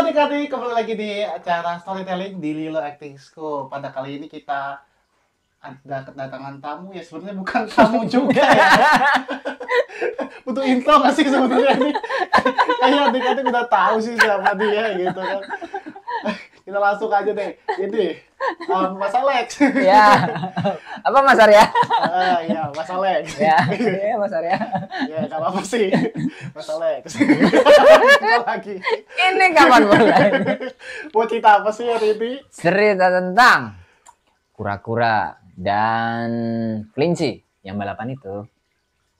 adik-adik, kembali lagi di acara storytelling di Lilo Acting School. Pada kali ini kita ada kedatangan tamu ya, sebenarnya bukan tamu juga ya. Butuh intro nggak sih sebenarnya ini? Kayaknya adik-adik udah tahu sih siapa dia gitu kan. Kita langsung aja deh. Ini Mas Alex. Ya, apa Mas Arya? Iya, Mas Alex. Ya, Mas Arya. Ya, nggak apa-apa sih, Mas Alex. Kita lagi. Ini kapan mulai? Mau cerita apa sih hari ini? Cerita tentang kura-kura dan kelinci yang balapan itu.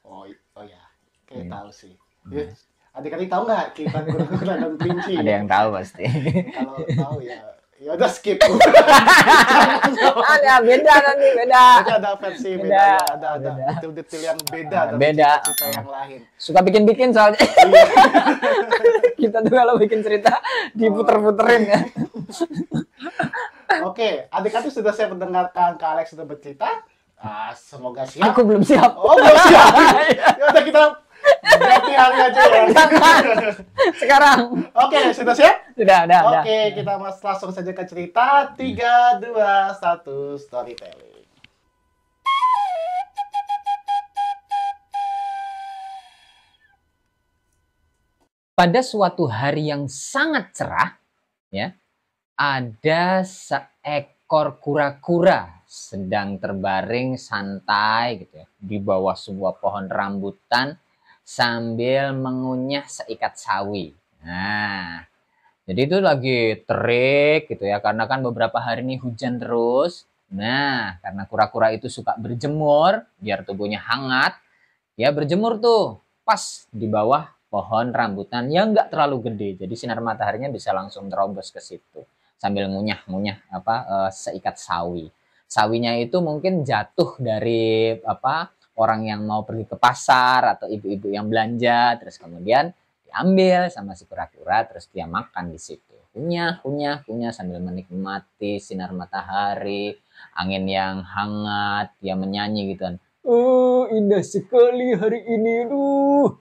Oh ya, kayak tahu sih. Ya, adik-adik tahu nggak kita kura-kura dan kelinci? Ada yang tahu pasti. Kalau tahu ya udah skip. Ada beda nanti beda. Jadi ada versi beda, Beda. ya. Ada detail-detail yang beda dari Beda. cerita yang lain. Suka bikin-bikin soalnya. Iya. Kita tuh kalau bikin cerita diputer-puterin ya. Oke, adik-adik sudah saya mendengarkan Kak Alex sudah bercerita. Semoga siap. Aku belum siap. Oh, belum siap. Ya udah kita berarti hari aja ya. Sekarang. Oke, sudah siap? Sudah. Oke, kita langsung saja ke cerita. 3, 2, 1, storytelling. Pada suatu hari yang sangat cerah, ya, ada seekor kura-kura sedang terbaring santai gitu ya di bawah sebuah pohon rambutan sambil mengunyah seikat sawi. Nah, jadi itu lagi terik gitu ya, karena kan beberapa hari ini hujan terus. Nah, karena kura-kura itu suka berjemur biar tubuhnya hangat, ya berjemur tuh pas di bawah pohon rambutan yang nggak terlalu gede, jadi sinar mataharinya bisa langsung terobos ke situ sambil ngunyah seikat sawi. Sawinya itu mungkin jatuh dari orang yang mau pergi ke pasar atau ibu-ibu yang belanja, terus kemudian diambil sama si kura-kura, terus dia makan di situ. Kunyah sambil menikmati sinar matahari, angin yang hangat, dia menyanyi gitu kan. Oh, indah sekali hari ini,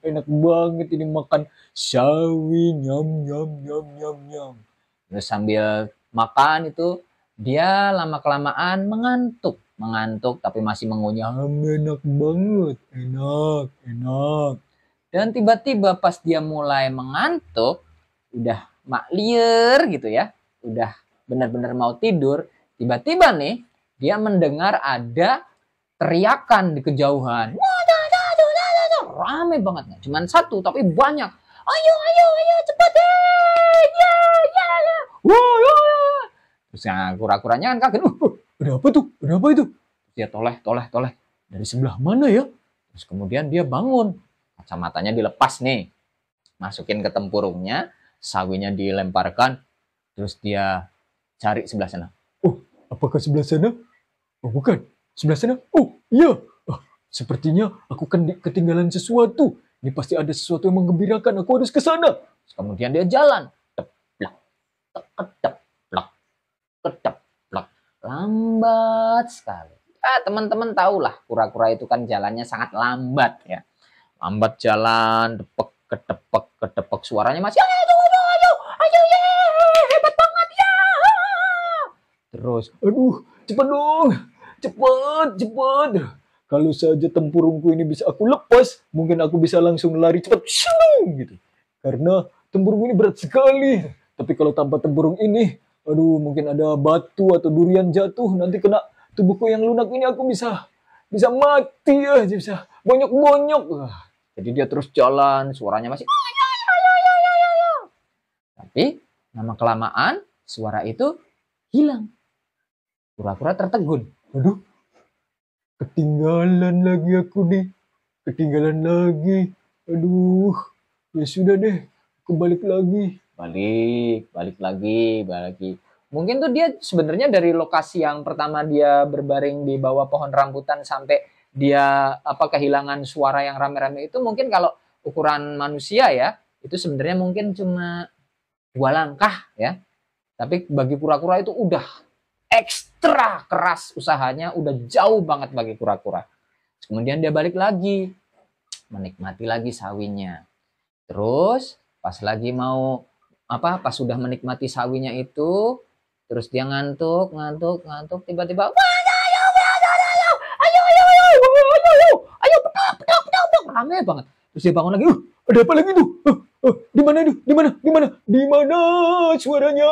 enak banget ini makan sawi, nyam. Terus sambil makan itu dia lama-kelamaan mengantuk tapi masih mengunyah, enak banget, enak. Dan tiba-tiba pas dia mulai mengantuk, udah maklier gitu ya, udah benar-benar mau tidur, tiba-tiba nih dia mendengar ada teriakan di kejauhan. Rame banget, nggak cuma satu tapi banyak. Ayo cepat deh. Terus kura-kuranya kan kaget. Ada apa itu? Dia toleh. Dari sebelah mana ya? Terus kemudian dia bangun. Kacamatanya dilepas nih. Masukin ke tempurungnya, sawinya dilemparkan. Terus dia cari sebelah sana. Oh, apakah sebelah sana? Oh, bukan. Sebelah sana? Oh, iya. Oh, sepertinya aku ketinggalan sesuatu. Ini pasti ada sesuatu yang menggembirakan. Aku harus ke sana. Kemudian dia jalan. Kedeplak. Lambat sekali. Teman-teman tahulah kura-kura itu kan jalannya sangat lambat ya. Lambat jalan, kedepek. Suaranya masih ayo, hebat banget ya. Terus, aduh, cepat dong. Cepat. Kalau saja tempurungku ini bisa aku lepas, mungkin aku bisa langsung lari cepat gitu. Karena tempurung ini berat sekali. Tapi kalau tanpa tempurung ini, aduh, mungkin ada batu atau durian jatuh, nanti kena tubuhku yang lunak ini, aku bisa mati aja, bisa bonyok. Jadi dia terus jalan, suaranya masih ayo. Tapi lama kelamaan suara itu hilang. Kura-kura tertegun. Aduh, ketinggalan lagi aku nih. Aduh, ya sudah deh, aku balik lagi. Balik lagi. Mungkin tuh dia sebenarnya dari lokasi yang pertama dia berbaring di bawah pohon rambutan sampai dia kehilangan suara yang rame-rame itu, mungkin kalau ukuran manusia ya, itu sebenarnya mungkin cuma 2 langkah ya. Tapi bagi kura-kura itu udah ekstra keras usahanya, udah jauh banget bagi kura-kura. Kemudian dia balik lagi, menikmati lagi sawinya. Terus pas lagi mau pas sudah menikmati sawinya itu, terus dia ngantuk, tiba-tiba, wah, ayo, pedok, rame banget. Terus dia bangun lagi, ada apa lagi tuh? Di mana itu? Di mana suaranya?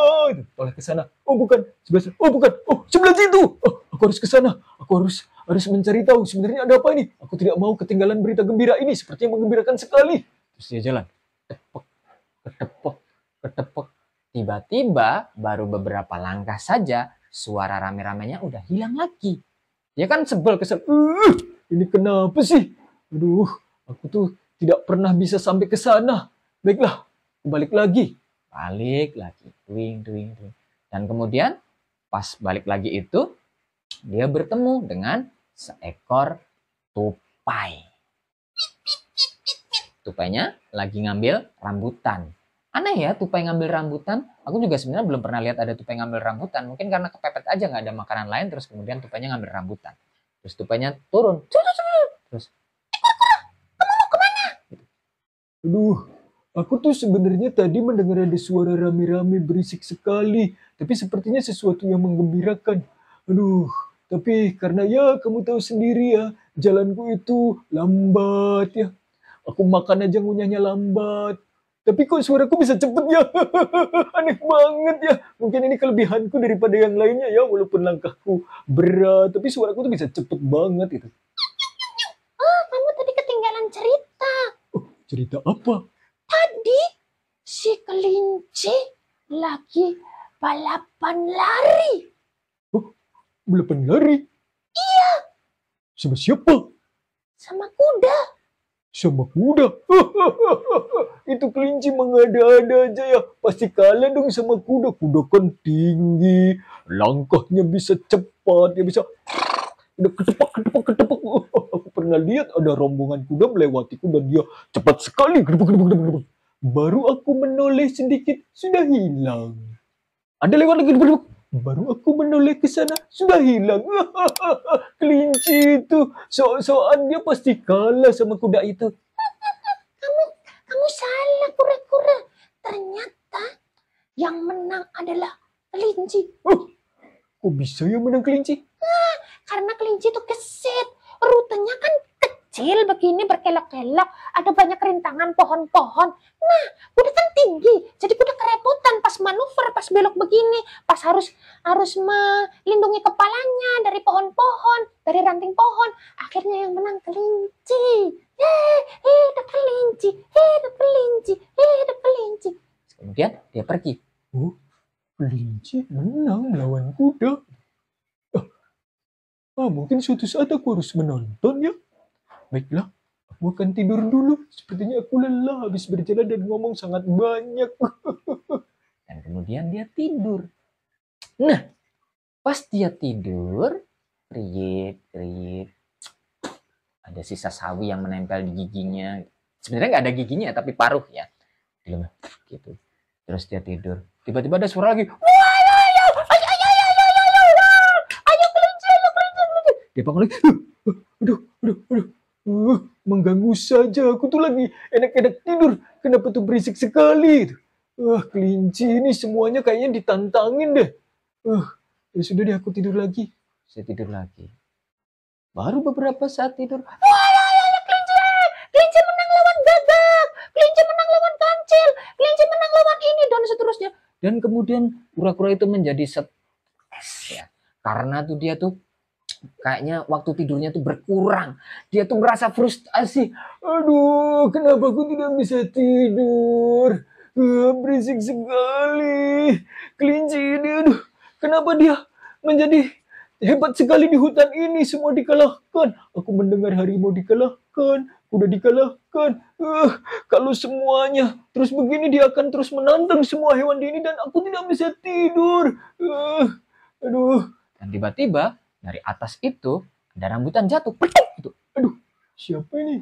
Oleh ke sana. Oh bukan, sebelah sana. Oh bukan, oh sebelah situ. Aku harus ke sana. Aku harus mencari tahu sebenarnya ada apa ini. Aku tidak mau ketinggalan berita gembira ini, sepertinya menggembirakan sekali. Terus dia jalan, ketepok. Tiba-tiba baru beberapa langkah saja suara rame-ramenya udah hilang lagi. Dia kan kesel. Ini kenapa sih? Aduh, aku tuh tidak pernah bisa sampai ke sana. Baiklah, balik lagi. Twing. Dan kemudian pas balik lagi itu, dia bertemu dengan seekor tupai. Tupainya lagi ngambil rambutan. Aneh ya, tupai ngambil rambutan. Aku juga sebenarnya belum pernah lihat ada tupai ngambil rambutan. Mungkin karena kepepet aja, nggak ada makanan lain, terus kemudian tupainya ngambil rambutan. Terus tupainya turun. Terus, kamu mau kemana? Aduh, aku tuh sebenarnya tadi mendengar ada suara rame-rame berisik sekali. Tapi sepertinya sesuatu yang menggembirakan. Aduh, tapi karena ya kamu tahu sendiri ya, jalanku itu lambat ya. Aku makan aja ngunyahnya lambat. Tapi kok suaraku bisa cepet ya? Aneh banget ya. Mungkin ini kelebihanku daripada yang lainnya ya. Walaupun langkahku berat, tapi suaraku tuh bisa cepet banget gitu. Oh, kamu tadi ketinggalan cerita. Oh, cerita apa? Tadi si kelinci lagi balapan lari. Oh, balapan lari? Iya. Sama siapa? Sama kuda. Sama kuda? Itu kelinci mengada-ada aja ya. Pasti kalah dong sama kuda. Kuda kan tinggi, langkahnya bisa cepat, ya bisa udah ketepak. Aku pernah lihat ada rombongan kuda melewatiku dan dia cepat sekali. Baru aku menoleh sedikit, sudah hilang. Ada lewat lagi, baru aku menoleh ke sana, sudah hilang. Kelinci itu, sok-sokan dia pasti kalah sama kuda itu. Kamu salah kura-kura. Ternyata yang menang adalah kelinci. Kok bisa yang menang kelinci? Karena kelinci itu gesit. Rutenya kan kecil begini berkelok-kelok. Ada banyak rintangan pohon-pohon. Nah, kuda kan tinggi. Jadi kuda kerepotan pas manuver, pas belok begini. Pas harus melindungi kepalanya dari pohon-pohon, dari ranting pohon. Akhirnya yang menang kelinci. Hidup kelinci, hidup kelinci, hidup kelinci. Kemudian dia pergi. Oh, kelinci menang melawan kuda. Mungkin suatu saat aku harus menonton ya. Baiklah, aku akan tidur dulu. Sepertinya aku lelah habis berjalan dan ngomong sangat banyak. Dan kemudian dia tidur. Nah, pas dia tidur, kriik. Ada sisa sawi yang menempel di giginya. Sebenarnya nggak ada giginya, tapi paruh ya. Gitu. Terus dia tidur. Tiba-tiba ada suara lagi. Ayo kelinci. Dia bangun lagi. Aduh. Mengganggu saja. Aku tuh lagi enak-enak tidur. Kenapa tuh berisik sekali? Kelinci ini semuanya kayaknya ditantangin deh. Ya sudah deh, aku tidur lagi. Saya tidur lagi. Baru beberapa saat tidur. Kelinci menang lawan gagak. Kelinci menang lawan kancil. Kelinci menang lawan ini dan seterusnya. Dan kemudian kura-kura itu menjadi stres ya. Karena tuh dia tuh kayaknya waktu tidurnya tuh berkurang. Dia tuh merasa frustasi. Aduh, kenapa aku tidak bisa tidur? Berisik sekali. Kelinci ini, aduh. Kenapa dia menjadi hebat sekali di hutan ini? Semua dikalahkan. Aku mendengar harimau dikalahkan, kuda dikalahkan. Kalau semuanya terus begini, dia akan terus menantang semua hewan di ini dan aku tidak bisa tidur. Aduh. Dan tiba-tiba dari atas itu ada rambutan jatuh. Aduh, siapa ini?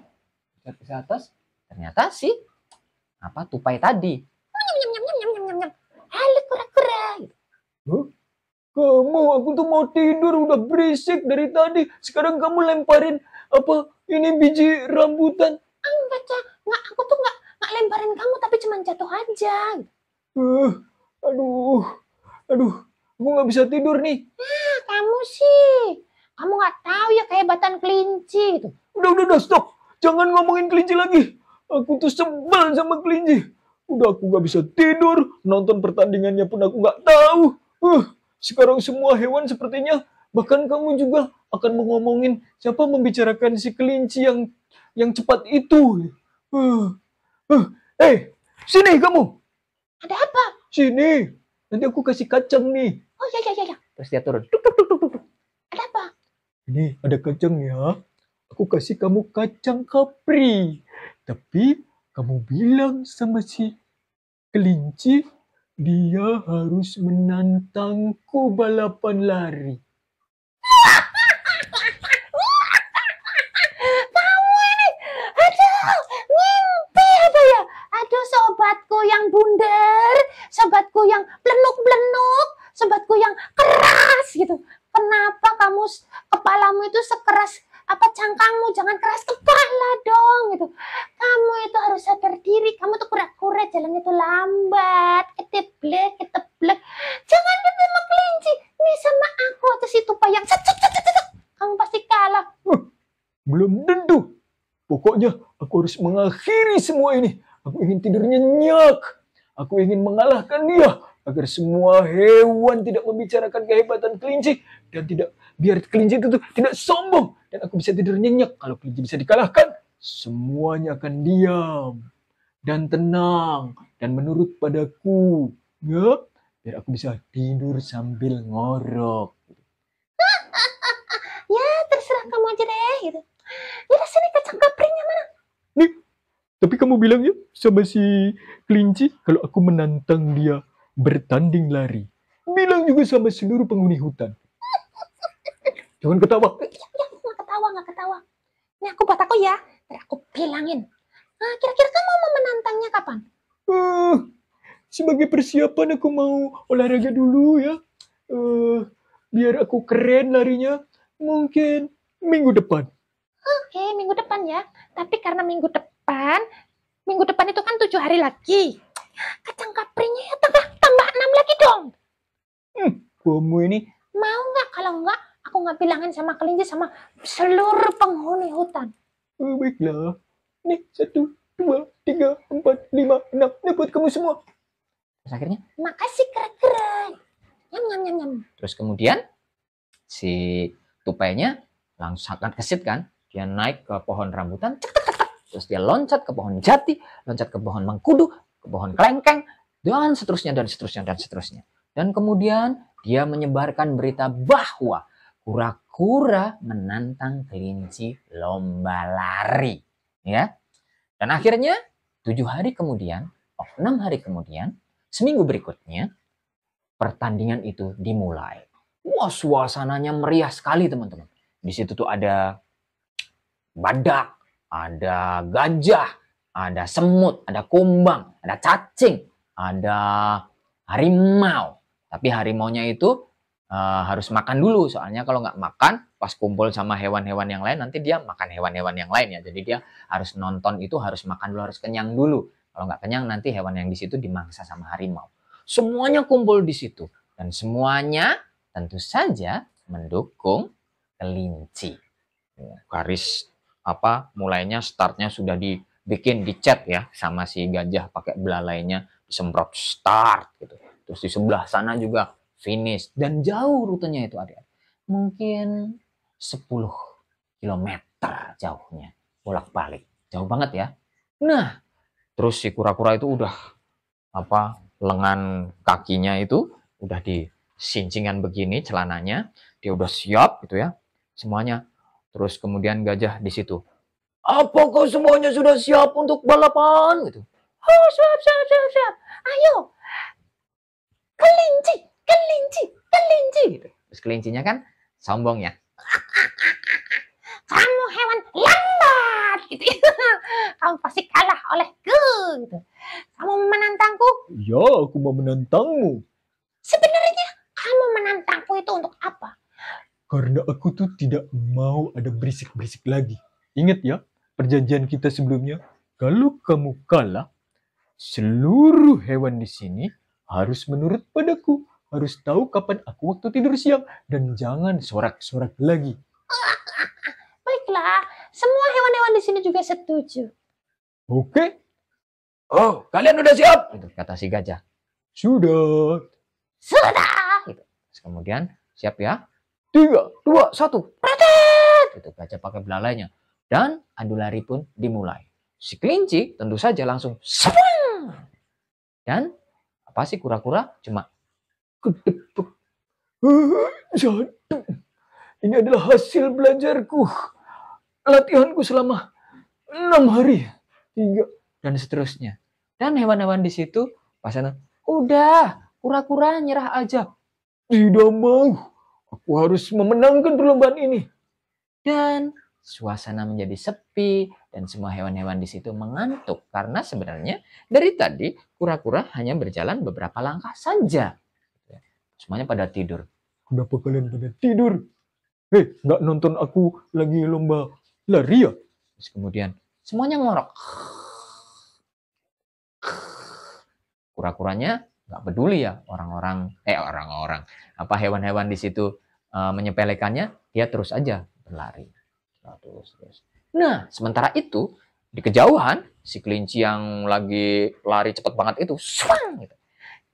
Lihat ke atas, ternyata sih tupai tadi. Halo kura-kura. Kamu, aku tuh mau tidur, udah berisik dari tadi. Sekarang kamu lemparin ini biji rambutan. Enggak, aku tuh enggak lemparin kamu, tapi cuma jatuh aja. Uh, aduh, aduh, aku nggak bisa tidur nih. Kamu sih, kamu nggak tahu ya kehebatan kelinci gitu. Udah, stop. Jangan ngomongin kelinci lagi. Aku tuh sebel sama kelinci. Udah aku nggak bisa tidur, nonton pertandingannya pun aku nggak tahu. Sekarang semua hewan sepertinya, bahkan kamu juga akan ngomongin siapa membicarakan si kelinci yang cepat itu. Sini kamu. Ada apa? Sini. Nanti aku kasih kacang nih. Oh ya. Terus dia turun. Tuk, tuk, tuk, tuk, tuk. Ada apa? Ini ada kacang ya. Aku kasih kamu kacang kapri. Tapi kamu bilang sama si kelinci, dia harus menantangku balapan lari. Kamu ini, aduh, mimpi apa ya? Aduh, sobatku yang bundar, sobatku yang blenuk-blenuk, sobatku yang keras gitu. Kenapa kepalamu itu sekeras apa cangkangmu? Jangan keras kepala dong gitu. Kamu itu harus sadar diri. Kamu tuh kura-kura, jalan itu lambat, keteblek. Jangan gitu sama kelinci. Ini sama aku aja si tupai yang kamu pasti kalah. Belum tentu. Pokoknya aku harus mengakhiri semua ini. Aku ingin tidur nyenyak. Aku ingin mengalahkan dia. Agar semua hewan tidak membicarakan kehebatan kelinci. Dan biar kelinci itu tidak sombong. Dan aku bisa tidur nyenyak. Kalau kelinci bisa dikalahkan, semuanya akan diam. Dan tenang. Dan menurut padaku. Ya, biar aku bisa tidur sambil ngorok. Ya, terserah kamu aja deh gitu. Ya, sini kacang kaprinya mana? Nih, tapi kamu bilang ya sama si kelinci kalau aku menantang dia bertanding lari. Bilang juga sama seluruh penghuni hutan. Jangan ketawa. Ya, nggak ketawa. Ini aku buat aku ya. Ntar aku bilangin. Nah, kira-kira kamu mau menantangnya kapan? Sebagai persiapan aku mau olahraga dulu ya. Biar aku keren larinya. Mungkin minggu depan. Oke, minggu depan ya. Tapi karena minggu depan itu kan 7 hari lagi. Kacang kaprinya ya tambah 6 lagi dong. Kamu ini. Mau nggak? Kalau nggak, aku nggak bilangin sama kelinci sama seluruh penghuni hutan. Baiklah. Nih, 1, 2, 3, 4, 5, 6. Ini buat kamu semua. Terus akhirnya? Makasih kera-kera. Nyam. Terus kemudian si tupainya langsung akan kesit kan. Dia naik ke pohon rambutan. Terus dia loncat ke pohon jati. Loncat ke pohon mengkudu. Ke pohon kelengkeng. Dan seterusnya. Dan kemudian dia menyebarkan berita bahwa kura-kura menantang kelinci lomba lari. Ya. Dan akhirnya 7 hari kemudian, 6 hari kemudian, seminggu berikutnya, pertandingan itu dimulai. Wah, suasananya meriah sekali teman-teman. Di situ tuh ada badak, ada gajah, ada semut, ada kumbang, ada cacing, ada harimau. Tapi harimaunya itu harus makan dulu. Soalnya kalau nggak makan, pas kumpul sama hewan-hewan yang lain, nanti dia makan hewan-hewan yang lain ya. Jadi dia harus nonton itu, harus makan dulu, harus kenyang dulu. Kalau nggak kenyang, nanti hewan yang di situ dimangsa sama harimau. Semuanya kumpul di situ. Dan semuanya tentu saja mendukung kelinci. Garis mulainya startnya sudah dibikin, dicat ya sama si gajah pakai belalainya, disemprot start gitu. Terus di sebelah sana juga finish, dan jauh rutenya itu adik-adik. Mungkin 10 kilometer jauhnya, bolak-balik. Jauh banget ya. Nah, terus si kura-kura itu udah lengan kakinya itu udah disincingan begini celananya, dia udah siap gitu ya semuanya. Terus kemudian gajah di situ, apakah semuanya sudah siap untuk balapan gitu? Oh, siap. Ayo, kelinci. Gitu. Terus kelincinya kan sombong ya, Kamu hewan lambat gitu. Kamu pasti kalah olehku gitu. Kamu menantangku? ya aku mau menantangmu. Sebenarnya kamu menantangku itu untuk apa? Karena aku tuh tidak mau ada berisik-berisik lagi. Ingat ya, perjanjian kita sebelumnya. Kalau kamu kalah, seluruh hewan di sini harus menurut padaku, harus tahu kapan aku waktu tidur siang, dan jangan sorak-sorak lagi. Baiklah, semua hewan-hewan di sini juga setuju. Oke. Oh, kalian udah siap? Itu kata si gajah. Sudah. Sudah. Gitu. Terus kemudian siap ya? 3, 2, 1. Pretet! Itu gajah pakai belalainya. Dan adu lari pun dimulai. Si kelinci tentu saja langsung swing. Dan apa sih kura-kura? Cuma kedepek. Jantung. Ini adalah hasil belajarku. Latihanku selama 6 hari. 3 dan seterusnya. Dan hewan-hewan di situ pasangan, udah, kura-kura nyerah aja. Tidak mau. Aku harus memenangkan perlombaan ini. Dan suasana menjadi sepi dan semua hewan-hewan di situ mengantuk karena sebenarnya dari tadi kura-kura hanya berjalan beberapa langkah saja. Semuanya pada tidur. Kenapa kalian pada tidur? Hei, nggak nonton aku lagi lomba lari ya? Terus kemudian semuanya ngorok. Kura-kuranya nggak peduli ya orang-orang apa hewan-hewan di situ menyepelekannya, dia terus aja berlari. Terus. Nah, sementara itu di kejauhan si kelinci yang lagi lari cepat banget itu, swang, gitu.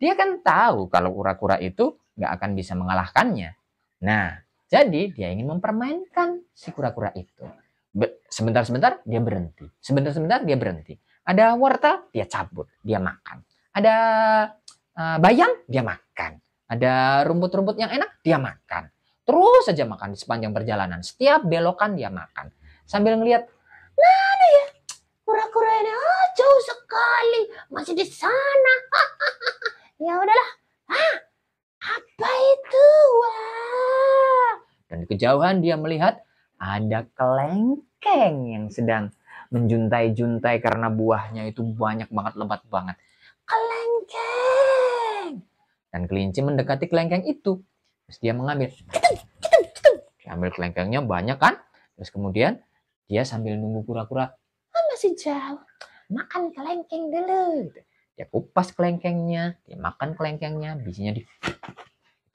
Dia kan tahu kalau kura-kura itu nggak akan bisa mengalahkannya. Nah, jadi dia ingin mempermainkan si kura-kura itu. Sebentar-sebentar dia berhenti. Sebentar-sebentar dia berhenti. Ada wortel, dia cabut, dia makan. Ada bayam, dia makan. Ada rumput-rumput yang enak, dia makan. Terus saja makan di sepanjang perjalanan. Setiap belokan dia makan. Sambil ngelihat, mana ya kura-kura ini? Oh, jauh sekali. Masih di sana. Ya udahlah. Apa itu? Wah. Dan di kejauhan dia melihat ada kelengkeng yang sedang menjuntai-juntai karena buahnya itu banyak banget, lebat banget. Kelengkeng. Dan kelinci mendekati kelengkeng itu. Terus dia mengambil. Dia ambil kelengkengnya banyak kan. Terus kemudian dia sambil nunggu kura-kura. Masih jauh. Makan kelengkeng dulu. Dia kupas kelengkengnya. Dia makan kelengkengnya. Bijinya itu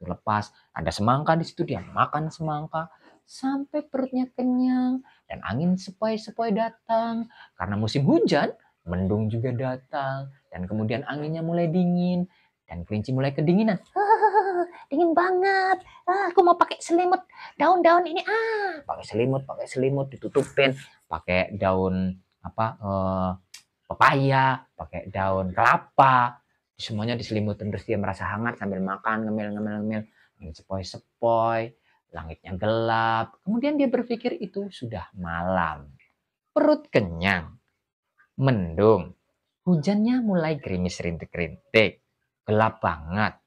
lepas. Ada semangka di situ. Dia makan semangka. Sampai perutnya kenyang. Dan angin sepoi-sepoi datang. Karena musim hujan. Mendung juga datang. Dan kemudian anginnya mulai dingin. Dan kelinci mulai kedinginan. Dingin banget. Aku mau pakai selimut daun-daun ini. Pakai selimut ditutupin. Pakai daun pepaya, pakai daun kelapa. Semuanya diselimutin terus dia merasa hangat sambil makan, ngemil. Angin sepoi-sepoi. Langitnya gelap. Kemudian dia berpikir itu sudah malam. Perut kenyang. Mendung. Hujannya mulai gerimis rintik-rintik. Gelap banget.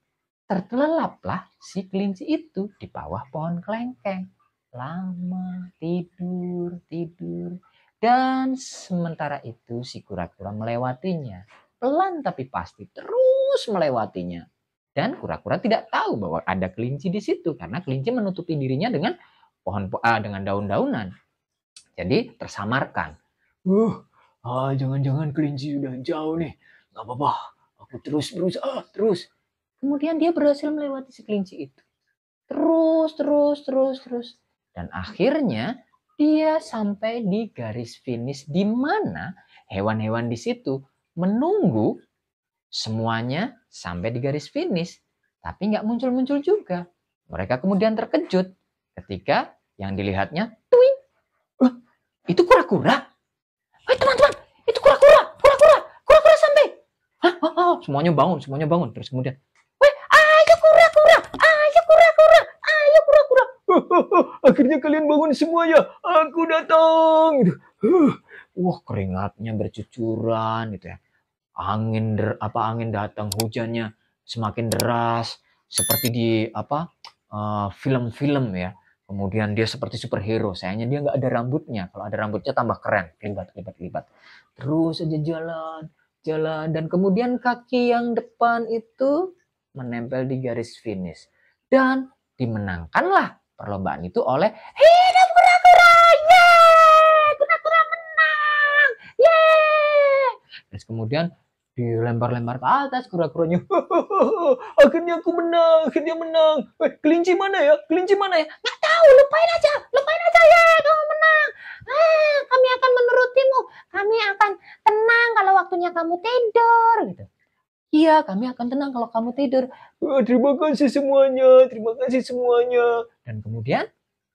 Terlelaplah si kelinci itu di bawah pohon kelengkeng. Lama tidur. Dan sementara itu si kura-kura melewatinya. Pelan tapi pasti terus melewatinya. Dan kura-kura tidak tahu bahwa ada kelinci di situ karena kelinci menutupi dirinya dengan dengan daun-daunan. Jadi tersamarkan. Jangan-jangan kelinci udah jauh nih. Gak apa-apa. Aku terus berusaha. Kemudian dia berhasil melewati si kelinci itu. Terus. Dan akhirnya dia sampai di garis finish di mana hewan-hewan di situ menunggu semuanya sampai di garis finish. Tapi nggak muncul-muncul juga. Mereka kemudian terkejut ketika yang dilihatnya, tuing. Itu kura-kura. Teman-teman, itu kura-kura sampai. Semuanya bangun. Terus kemudian, ayo kura-kura. Akhirnya kalian bangun semua ya. Aku datang. Wah, keringatnya bercucuran gitu ya. Angin datang, hujannya semakin deras seperti di film-film ya. Kemudian dia seperti superhero. Sayangnya dia nggak ada rambutnya. Kalau ada rambutnya tambah keren. Libat. Terus aja jalan. Dan kemudian kaki yang depan itu menempel di garis finish. Dan dimenangkanlah perlombaan itu oleh hidup kura-kura. Yeay! Kura-kura menang. Yeay! Terus kemudian dilempar-lempar ke atas kura-kuranya. Akhirnya aku menang, akhirnya menang. Kelinci mana ya? Kelinci mana ya? Nggak tahu, lupain aja ya, kamu menang. Kami akan menurutimu. Kami akan tenang kalau waktunya kamu tidur. Gitu. Iya, kami akan tenang kalau kamu tidur. Terima kasih semuanya, terima kasih semuanya. Dan kemudian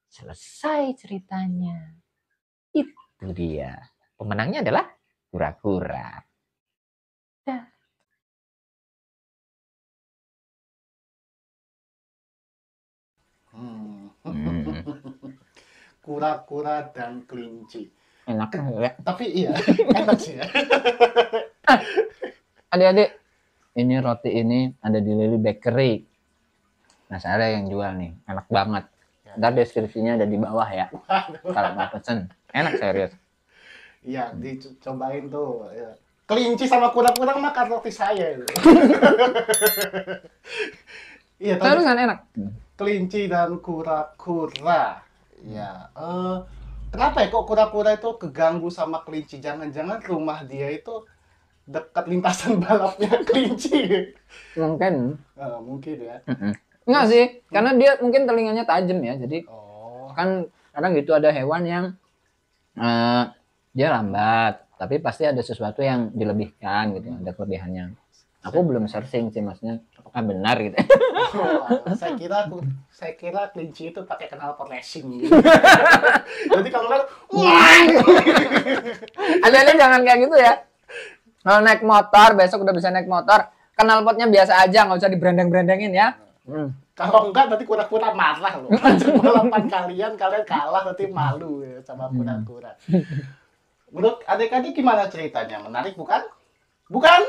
selesai ceritanya. Itu dia. Pemenangnya adalah kura-kura. Kura-kura dan kelinci. Enak ya. Tapi iya, enak sih ya. Adik-adik, ini roti ini ada di Lily Bakery. Nah, saya yang jual nih, enak banget. Ntar deskripsinya ada di bawah ya. Kalau mau pesen, enak serius. Iya, dicobain tuh. Ya. Kelinci sama kura-kura makan roti saya. Iya, Terus kan enak. kelinci dan kura-kura. Ya, kenapa ya kok kura-kura itu keganggu sama kelinci? Jangan-jangan rumah dia itu dekat lintasan balapnya kelinci. Mungkin. Mungkin ya. Enggak sih, karena dia mungkin telinganya tajam ya. Jadi kan kadang gitu ada hewan yang dia lambat, tapi pasti ada sesuatu yang dilebihkan gitu, ada kelebihannya. Aku belum searching sih, maksudnya apakah benar gitu. Saya kira kelinci itu pakai knalpot racing gitu. Jadi kalau Ada jangan kayak gitu ya. Kalau naik motor, besok udah bisa naik motor, knalpotnya biasa aja, nggak usah diberandang-berandangin ya. kalau enggak nanti kura-kura marah loh. Balapan kalian kalah nanti malu ya sama kura-kura. Menurut adik-adik gimana ceritanya? Menarik bukan? Bukan?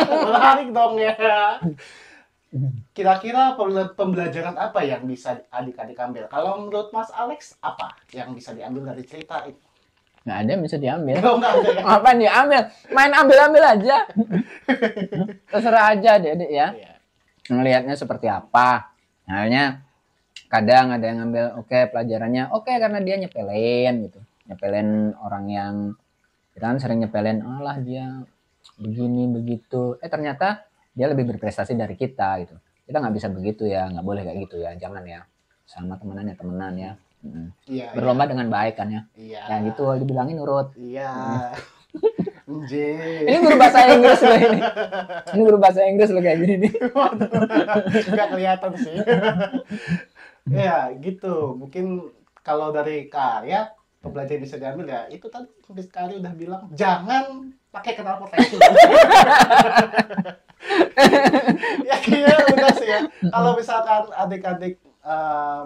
Menarik dong ya. Kira-kira pembelajaran apa yang bisa adik-adik ambil? Kalau menurut Mas Alex, apa yang bisa diambil dari cerita ini? Nggak ada yang bisa diambil. Nggak ada ya? Apa yang diambil? Main ambil-ambil aja. Terserah aja adik-adik ya. Iya. Ngelihatnya seperti apa. Akhirnya kadang ada yang ngambil pelajarannya karena dia nyepelin gitu. Nyepelin orang yang kita kan sering nyepelin, alah dia begini begitu. Ternyata dia lebih berprestasi dari kita gitu. Kita nggak bisa begitu ya, nggak boleh kayak gitu ya, jangan ya. Sama temenan ya. Iya, Berlomba dengan baik kan ya. Iya. Yang gitu dibilangin nurut. Iya. Ini guru bahasa Inggris loh ini. Ini guru bahasa Inggris loh kayak gini nih. Nggak kelihatan sih. Ya gitu. Mungkin kalau dari karya pembelajaran bisa diambil ya itu tadi sekali udah bilang jangan pakai knalpot racing. Ya kayaknya udah sih ya. Kalau misalkan adik-adik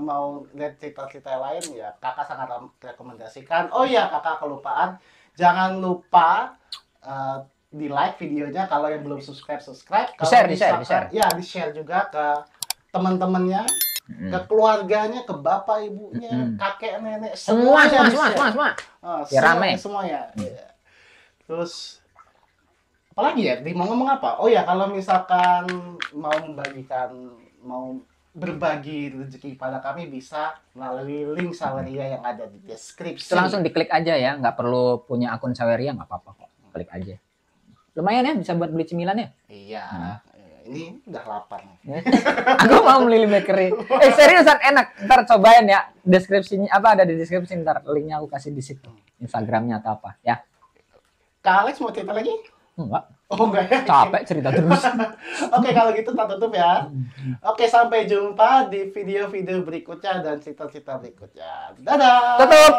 mau lihat cerita-cerita lain ya kakak sangat rekomendasikan. Oh iya kakak kelupaan, jangan lupa di like videonya. Kalau yang belum subscribe. Kalau di share. Ya di share juga ke teman-temannya, ke keluarganya, ke bapak ibunya, kakek nenek, Semua. Ya rame. Semuanya. Ya. Terus apalagi ya? Mau ngomong apa? Oh ya kalau misalkan mau berbagi rezeki pada kami bisa melalui link Saweria yang ada di deskripsi. Itu langsung diklik aja ya, nggak perlu punya akun Saweria, nggak apa-apa kok, klik aja. Lumayan ya, bisa buat beli cemilan ya. Iya, ini udah lapar. Aku mau beli bakery. Seriusan enak, ntar cobain ya. Deskripsinya ada di deskripsi, ntar linknya aku kasih di situ. Instagramnya atau apa ya. Kak Alex mau cerita lagi? Enggak. Oh enggak ya? Capek cerita terus. Oke, kalau gitu kita tutup ya. Oke, sampai jumpa di video-video berikutnya dan cerita-cerita berikutnya. Dadah! Tutup!